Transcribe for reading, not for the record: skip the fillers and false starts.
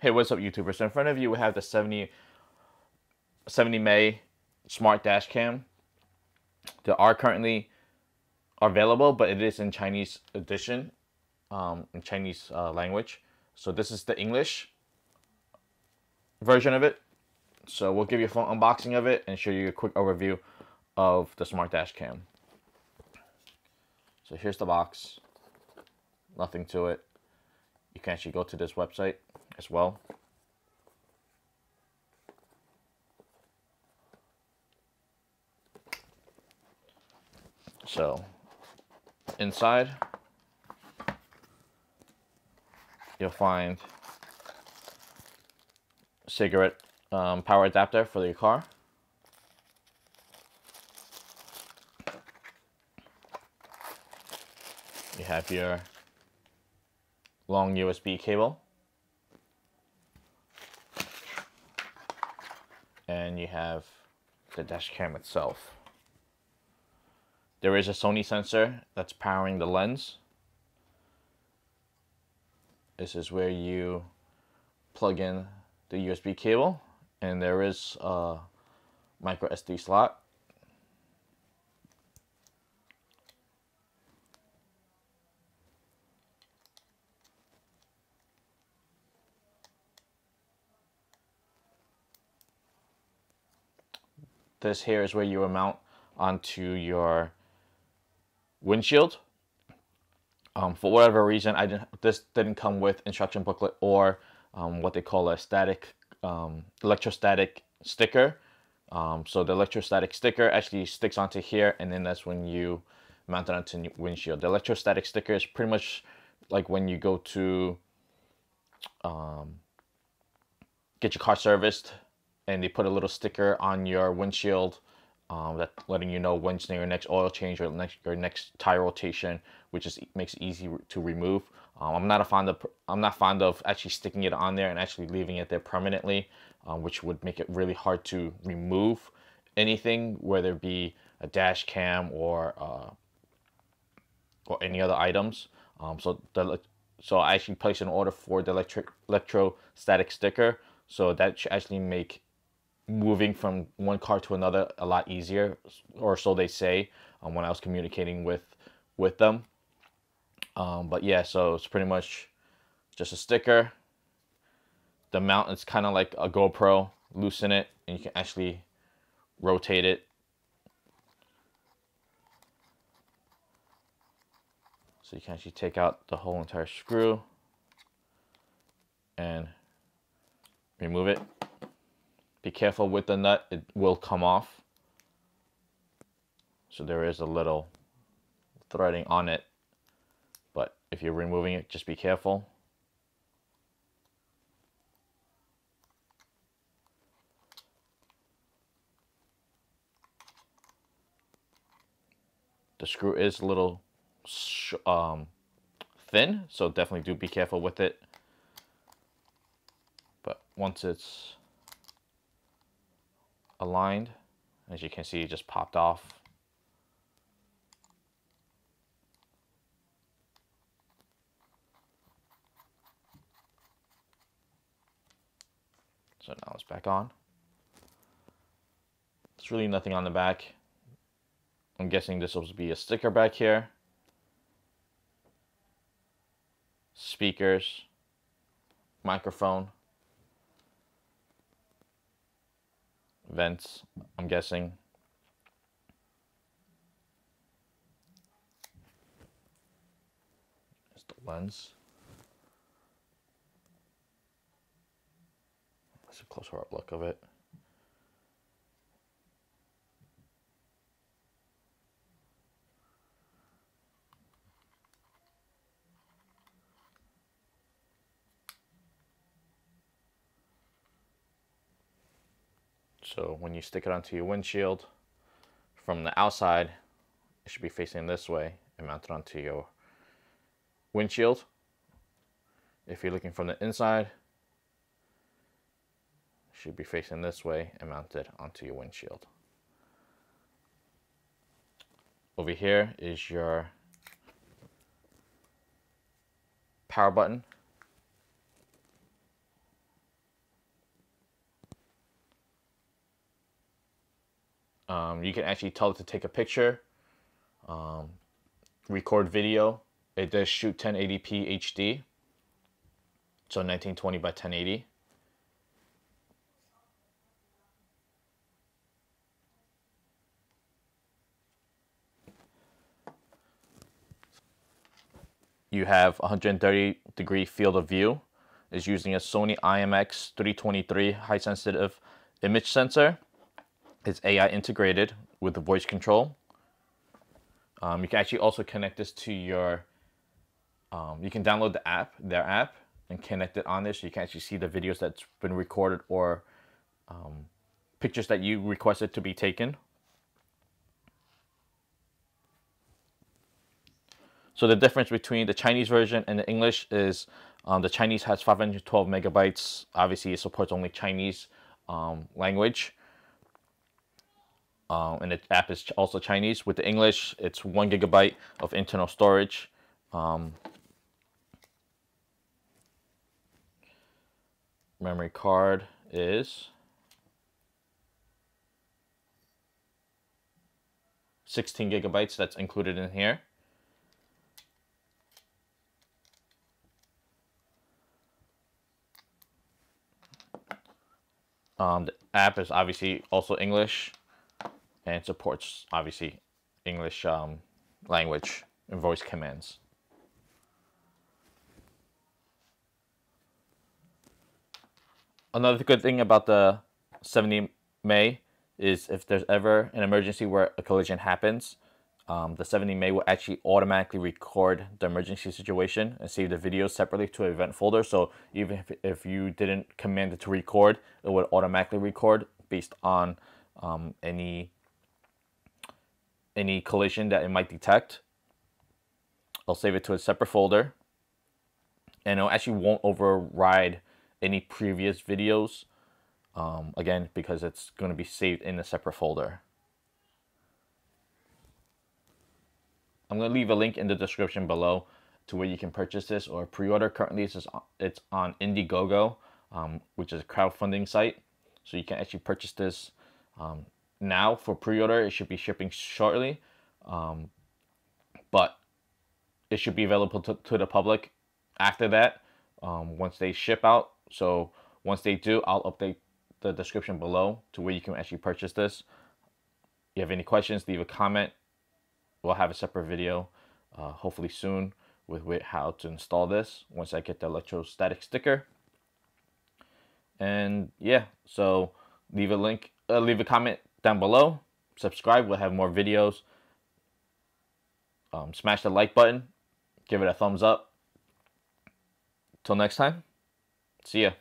Hey, what's up, YouTubers? So in front of you, we have the 70 May Smart Dash Cam. There are currently available, but it is in Chinese edition, in Chinese language. So this is the English version of it. So we'll give you a full unboxing of it and show you a quick overview of the Smart Dash Cam. So here's the box. Nothing to it. You can actually go to this website as well. So inside, you'll find cigarette power adapter for your car. You have your long USB cable, and you have the dash cam itself. There is a Sony sensor that's powering the lens. This is where you plug in the USB cable, and there is a micro SD slot. This here is where you will mount onto your windshield. For whatever reason, this didn't come with instruction booklet or what they call a static electrostatic sticker. So the electrostatic sticker actually sticks onto here, and then that's when you mount it onto your windshield. The electrostatic sticker is pretty much like when you go to get your car serviced, and they put a little sticker on your windshield that letting you know when's your next oil change or your next tire rotation, which makes it easy to remove. I'm not fond of actually sticking it on there and actually leaving it there permanently, which would make it really hard to remove anything, whether it be a dash cam or any other items. So I actually placed an order for the electrostatic sticker, so that should actually make moving from one car to another a lot easier, or so they say when I was communicating with them. But yeah, so it's pretty much just a sticker. The mount is kind of like a GoPro. Loosen it and you can actually rotate it. So you can actually take out the whole entire screw and remove it. Be careful with the nut, it will come off. So there is a little threading on it, but if you're removing it, just be careful. The screw is a little thin, so definitely do be careful with it. But once it's aligned, as you can see, it just popped off. So now it's back on. There's really nothing on the back. I'm guessing this will be a sticker back here. Speakers, microphone, vents, I'm guessing. There's the lens. That's a closer up look of it. So when you stick it onto your windshield, from the outside, it should be facing this way and mounted onto your windshield. If you're looking from the inside, it should be facing this way and mounted onto your windshield. Over here is your power button. You can actually tell it to take a picture, record video. It does shoot 1080p HD, so 1920 by 1080. You have 130-degree field of view. It's using a Sony IMX323 high sensitive image sensor. It's AI integrated with the voice control. You can actually also connect this to your, you can download the app, their app, and connect it on there so you can actually see the videos that's been recorded or pictures that you requested to be taken. So the difference between the Chinese version and the English is the Chinese has 512 megabytes. Obviously, it supports only Chinese language. And the app is also Chinese. With the English, it's 1 gigabyte of internal storage. Memory card is 16 gigabytes. That's included in here. The app is obviously also English and supports obviously English language and voice commands. Another good thing about the 70 May is if there's ever an emergency where a collision happens, the 70 May will actually automatically record the emergency situation and save the video separately to an event folder. So even if you didn't command it to record, it would automatically record based on any collision that it might detect. I'll save it to a separate folder, and it actually won't override any previous videos, again, because it's going to be saved in a separate folder. I'm going to leave a link in the description below to where you can purchase this or pre-order. Currently, it's on Indiegogo, which is a crowdfunding site. So you can actually purchase this now for pre-order. It should be shipping shortly, but it should be available to the public after that, once they ship out. So once they do, I'll update the description below to where you can actually purchase this. If you have any questions, leave a comment. We'll have a separate video, hopefully soon, with how to install this once I get the electrostatic sticker. And yeah, so leave a comment down below. Subscribe. We'll have more videos. Smash the like button. Give it a thumbs up. Till next time. See ya.